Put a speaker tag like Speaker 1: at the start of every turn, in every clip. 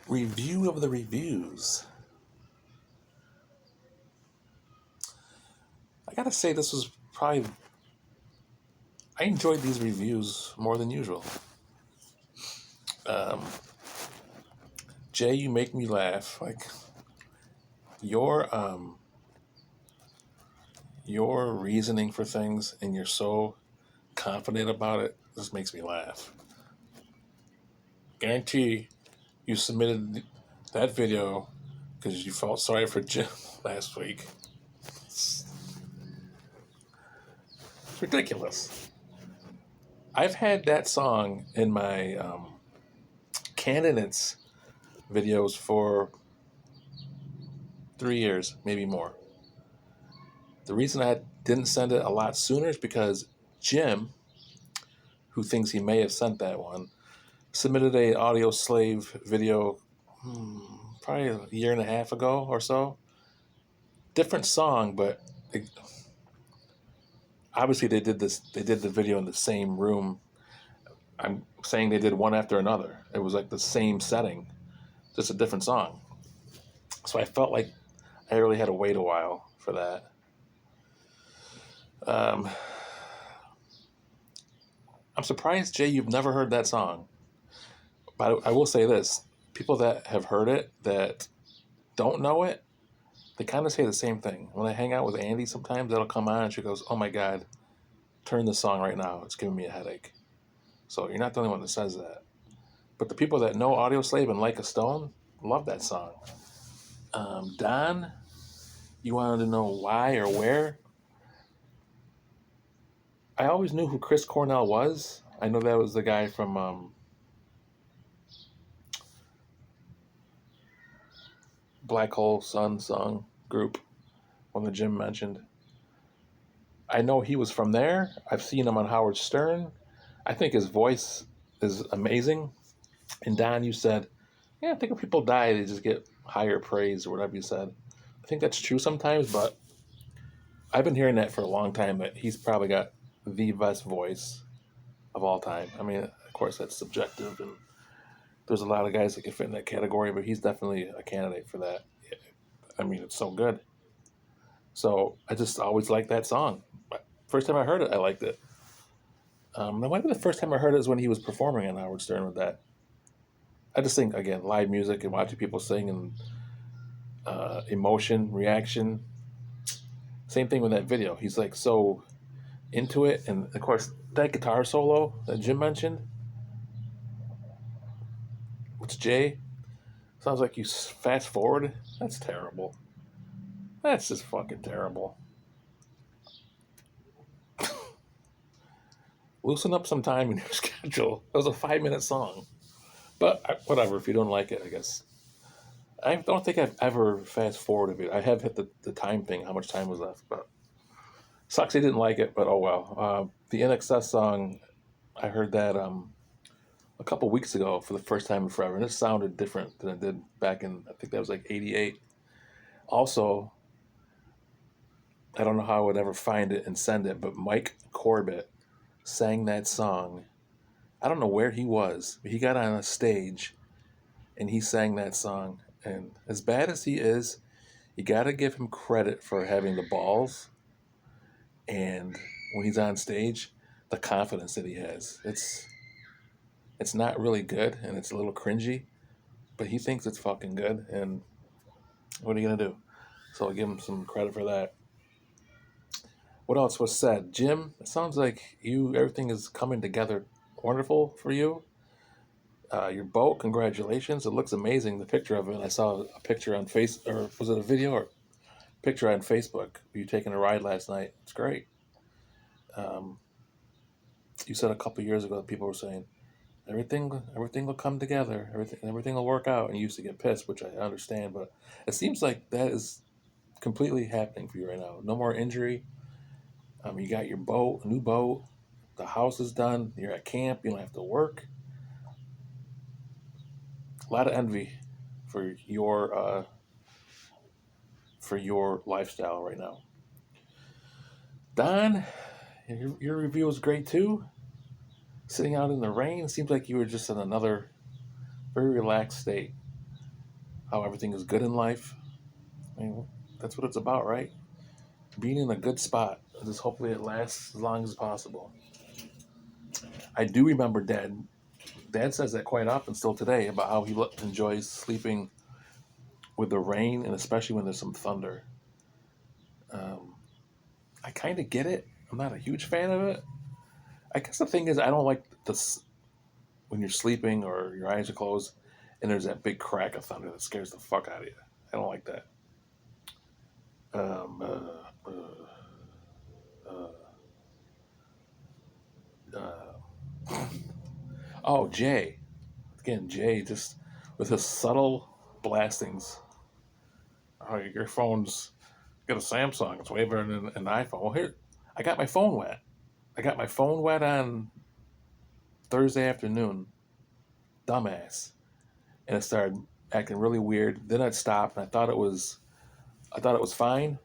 Speaker 1: Review of the reviews. I gotta say, this was probably. I enjoyed these reviews more than usual. Um, Jay, you make me laugh. Like your your reasoning for things, and you're so confident about it. Just makes me laugh. Guarantee you submitted that video because you felt sorry for Jim last week. It's ridiculous. I've had that song in my candidates videos for 3 years, maybe more. The reason I didn't send it a lot sooner is because Jim, who thinks he may have sent that one, submitted a Audio Slave video probably a year and a half ago or so. Different song, but obviously they did this. They did the video in the same room. I'm saying they did one after another. It was like the same setting, just a different song. So I felt like I really had to wait a while for that. Um, I'm surprised, Jay, you've never heard that song. But I will say this: people that have heard it that don't know it, they kind of say the same thing. When I hang out with Andy, sometimes that'll come on and she goes, "Oh my God, turn this song right now. It's giving me a headache." So you're not the only one that says that. But the people that know Audio Slave and Like a Stone love that song. Don, you wanted to know why or where? I always knew who Chris Cornell was. I know that was the guy from Black Hole Sun song group, one that Jim mentioned. I know he was from there. I've seen him on Howard Stern. I think his voice is amazing. And Don, you said, yeah, I think when people die, they just get higher praise or whatever you said. I think that's true sometimes, but I've been hearing that for a long time that he's probably got the best voice of all time. I mean, of course, that's subjective, and there's a lot of guys that can fit in that category, but he's definitely a candidate for that. I mean, it's so good. So I just always liked that song. First time I heard it, I liked it. That might have been the first time I heard it was when he was performing on Howard Stern with that. I just think again, live music and watching people sing and emotion, reaction. Same thing with that video. He's like so into it, and of course that guitar solo that Jim mentioned, which Jay sounds like you fast forward. That's terrible. That's just fucking terrible. Loosen up some time in your schedule. It was a 5 minute song, but whatever. If you don't like it, I guess. I don't think I've ever fast forwarded it. I have hit the time thing, how much time was left, but sucks he didn't like it. But oh well. The NXS song, I heard that a couple weeks ago for the first time in forever, and it sounded different than it did back in. I think that was like '88. Also, I don't know how I would ever find it and send it, but Mike Corbett sang that song. I don't know where he was, but he got on a stage and he sang that song. And as bad as he is, you got to give him credit for having the balls. And when he's on stage, the confidence that he has. It's not really good and it's a little cringy, but he thinks it's fucking good. And what are you gonna do? So I'll give him some credit for that. What else was said? Jim, it sounds like everything is coming together wonderful for you. Your boat, congratulations. It looks amazing, the picture of it. I saw a picture on or was it a video or picture on Facebook? You taking a ride last night. It's great. Um, you said a couple years ago that people were saying, everything will come together, everything will work out, and you used to get pissed, which I understand, but it seems like that is completely happening for you right now. No more injury. You got your boat, new boat, the house is done, you're at camp, you don't have to work. A lot of envy for your lifestyle right now. Don, your review was great too. Sitting out in the rain, seems like you were just in another very relaxed state. how everything is good in life. I mean, that's what it's about, right? Being in a good spot. Just hopefully it lasts as long as possible. I do remember Dad. Dad says that quite often still today about how he enjoys sleeping with the rain and especially when there's some thunder. Um, I kind of get it. I'm not a huge fan of it. I guess the thing is, I don't like this when you're sleeping or your eyes are closed and there's that big crack of thunder that scares the fuck out of you. I don't like that. Um, uh, uh, uh, oh, Jay. Again, Jay just with his subtle blastings. Oh, your phone's got a Samsung. It's way better than an iPhone. Well, here, I got my phone wet. I got my phone wet on Thursday afternoon. Dumbass. And it started acting really weird. Then it stopped, and I thought it was fine.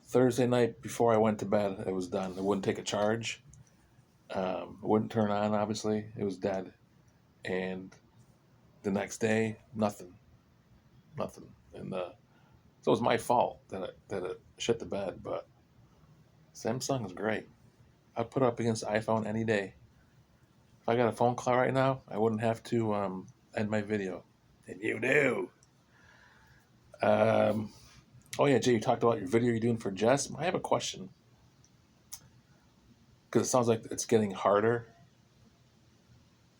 Speaker 1: Thursday night before I went to bed, it was done. It wouldn't take a charge. It wouldn't turn on. Obviously, it was dead. And the next day, nothing. And so it was my fault that it shit the bed. But Samsung is great. I'd put it up against iPhone any day. If I got a phone call right now, I wouldn't have to end my video. And you do. Um, oh yeah, Jay, you talked about your video you're doing for Jess. I have a question because it sounds like it's getting harder.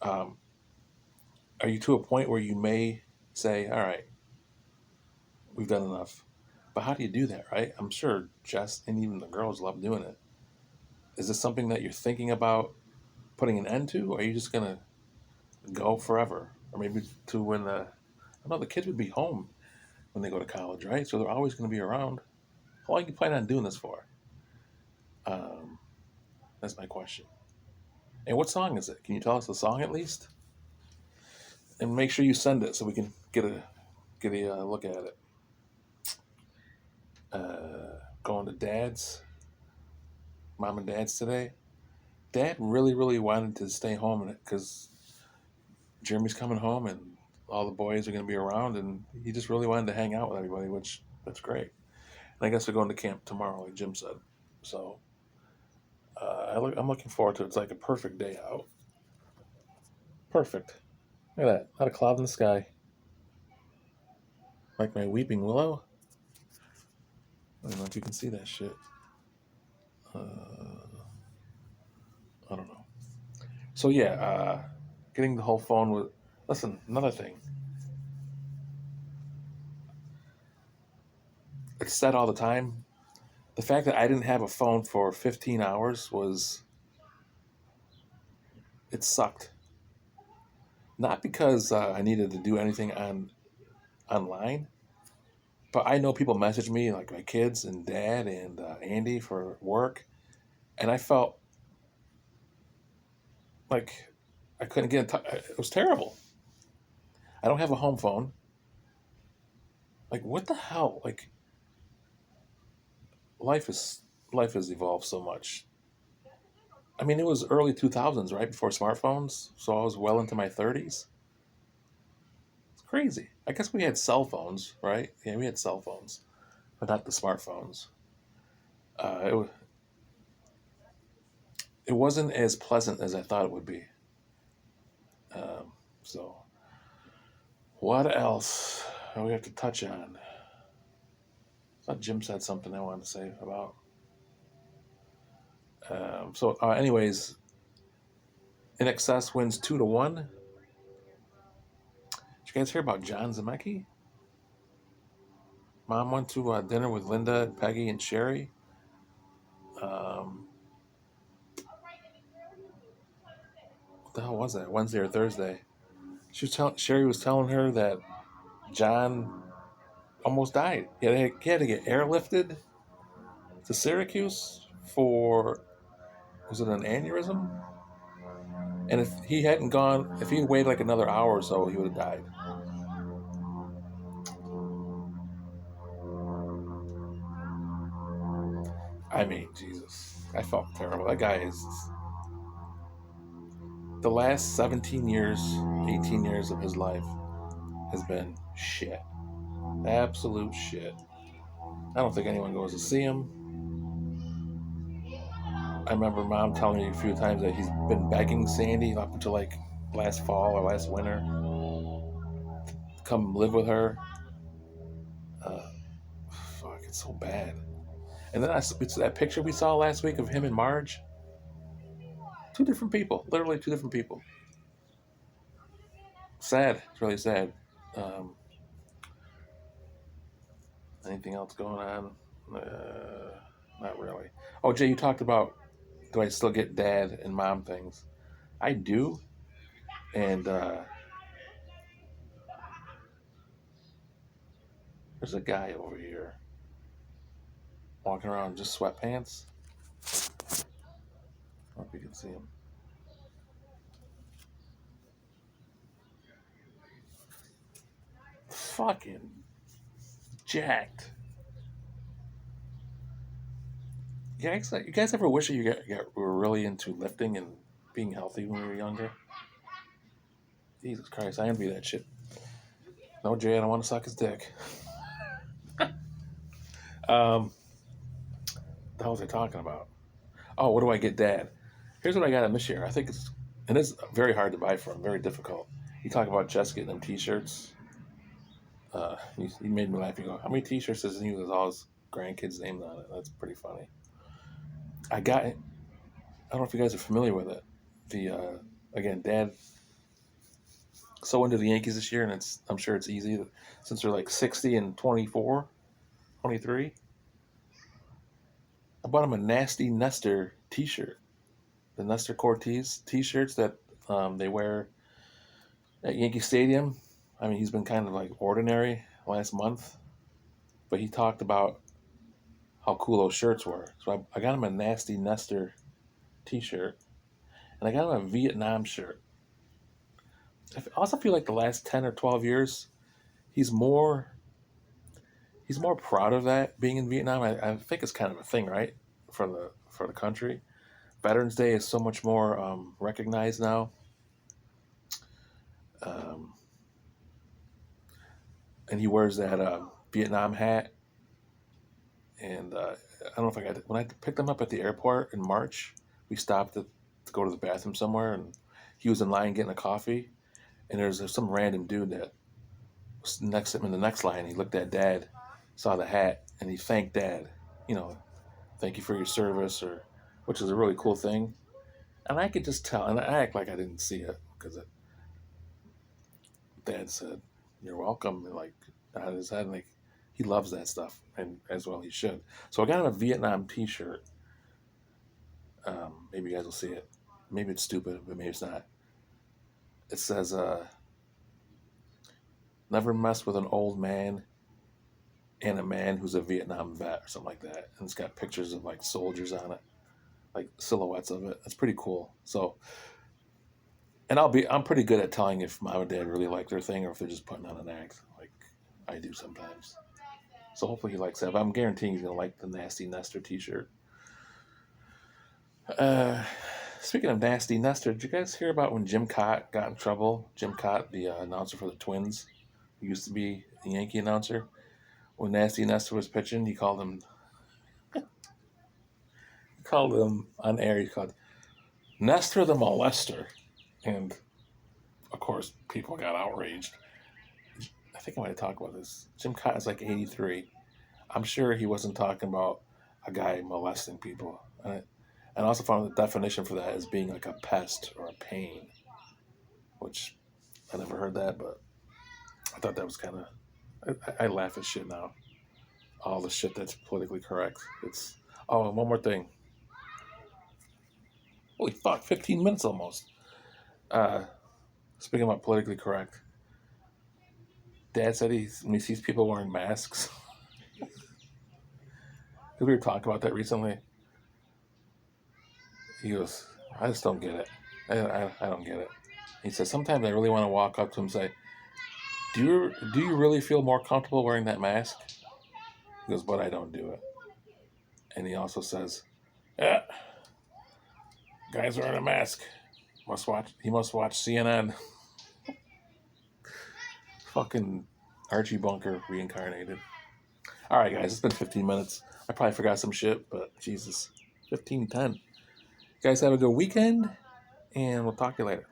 Speaker 1: Um, are you to a point where you may say, "All right, we've done enough"? But how do you do that, right? I'm sure Jess and even the girls love doing it. Is this something that you're thinking about putting an end to, or are you just gonna go forever, or maybe to when I know the kids would be home when they go to college, right? So they're always going to be around. How long do you plan on doing this for? Um, that's my question. And what song is it? Can you tell us the song at least? And make sure you send it so we can get a look at it. Going to Dad's, Mom and Dad's today. Dad really wanted to stay home because Jeremy's coming home and all the boys are going to be around, and he just really wanted to hang out with everybody, which that's great. And I guess they're going to camp tomorrow, like Jim said. So I'm looking forward to it. It's like a perfect day out. Perfect. Look at that. Not a cloud in the sky. Like my weeping willow. I don't know if you can see that shit. I don't know. So yeah, getting the whole phone with. Listen, another thing. It's said all the time. The fact that I didn't have a phone for 15 hours it sucked. Not because I needed to do anything online, but I know people message me like my kids and Dad and Andy for work, and I felt like I couldn't get in touch. It was terrible. I don't have a home phone. Like what the hell? Like life is life has evolved so much. I mean, it was early 2000s, right before smartphones, so I was well into my 30s. It's crazy. I guess we had cell phones, right? Yeah, we had cell phones, but not the smartphones. It it wasn't as pleasant as I thought it would be. So, what else do we have to touch on? I thought Jim said something I wanted to say about. Anyways, INXS wins 2-1. Did you guys hear about John Zemecki? Mom went to dinner with Linda, Peggy, and Sherry. What the hell was that? Wednesday or Thursday? Sherry was telling her that John almost died. He had to get airlifted to Syracuse for, was it an aneurysm? And if he had waited like another hour or so, he would have died. I mean, Jesus, I felt terrible. That guy is the last 17 years, 18 years of his life has been shit. Absolute shit. I don't think anyone goes to see him. I remember Mom telling me a few times that he's been begging Sandy up until like last fall or last winter to come live with her. Uh, Fuck, it's so bad. And then it's that picture we saw last week of him and Marge. Two different people, literally two different people. Sad. It's really sad. Um, Anything else going on? Not really. Oh, Jay, you talked about, do I still get dad and mom things? I do. And there's a guy over here walking around in just sweatpants. I don't know if you can see him. Fucking jacked. You guys ever wish that were really into lifting and being healthy when we were younger? Jesus Christ, I envy that shit. No, Jay, I don't want to suck his dick. The hell was I talking about? Oh, what do I get, Dad? Here's what I got him this year. I think it's very hard to buy for him, very difficult. You talk about Jess getting them T-shirts. He made me laugh. You go, how many T-shirts does he use with all his grandkids' names on it? That's pretty funny. I got it. I don't know if you guys are familiar with it. Again, Dad so into the Yankees this year, and I'm sure it's easy since they're like 60 and 24, 23. I bought him a Nasty Nestor T-shirt, the Nestor Cortez T-shirts that they wear at Yankee Stadium. I mean, he's been kind of like ordinary last month, but he talked about how cool those shirts were. So I got him a Nasty Nestor T-shirt, and I got him a Vietnam shirt. I also feel like the last 10 or 12 years, he's more proud of that being in Vietnam. I think it's kind of a thing, right, for the country. Veterans Day is so much more recognized now. And he wears that Vietnam hat. And I don't know if I got it. When I picked him up at the airport in March, we stopped to go to the bathroom somewhere, and he was in line getting a coffee. And there's some random dude that was next to him in the next line. He looked at Dad, saw the hat, and he thanked Dad. You know, thank you for your service, which is a really cool thing. And I could just tell, and I act like I didn't see it because Dad said, "You're welcome," and like nodded his head, and like he loves that stuff, and as well he should. So I got him a Vietnam T-shirt. Maybe you guys will see it. Maybe it's stupid, but maybe it's not. It says, "Never mess with an old man and a man who's a Vietnam vet," or something like that. And it's got pictures of like soldiers on it, like silhouettes of it. It's pretty cool. So, and I'm pretty good at telling if mom and dad really like their thing or if they're just putting on an act, like I do sometimes. So hopefully he likes that. But I'm guaranteeing he's gonna like the Nasty Nestor T-shirt. Speaking of Nasty Nestor, did you guys hear about when Jim Cott got in trouble? Jim Cott, the announcer for the Twins, who used to be the Yankee announcer. When Nasty Nestor was pitching, he called him on air. He called Nestor the molester, and of course people got outraged. I think I might have talked about this. Jim Cott is like 83. I'm sure he wasn't talking about a guy molesting people. And I also found the definition for that as being like a pest or a pain, which I never heard that, but I thought that was kind of. I laugh at shit now. All the shit that's politically correct. And one more thing. Holy fuck, 15 minutes almost. Uh, Speaking about politically correct, Dad said when he sees people wearing masks, because we were talking about that recently, he goes, I just don't get it. I don't get it. He says, sometimes I really want to walk up to him and say, do you really feel more comfortable wearing that mask? He goes, but I don't do it. And he also says, yeah, guy's wearing a mask. He must watch CNN. Fucking Archie Bunker reincarnated. All right, guys, it's been 15 minutes. I probably forgot some shit, but Jesus, 15:10. Guys, have a good weekend, and we'll talk to you later.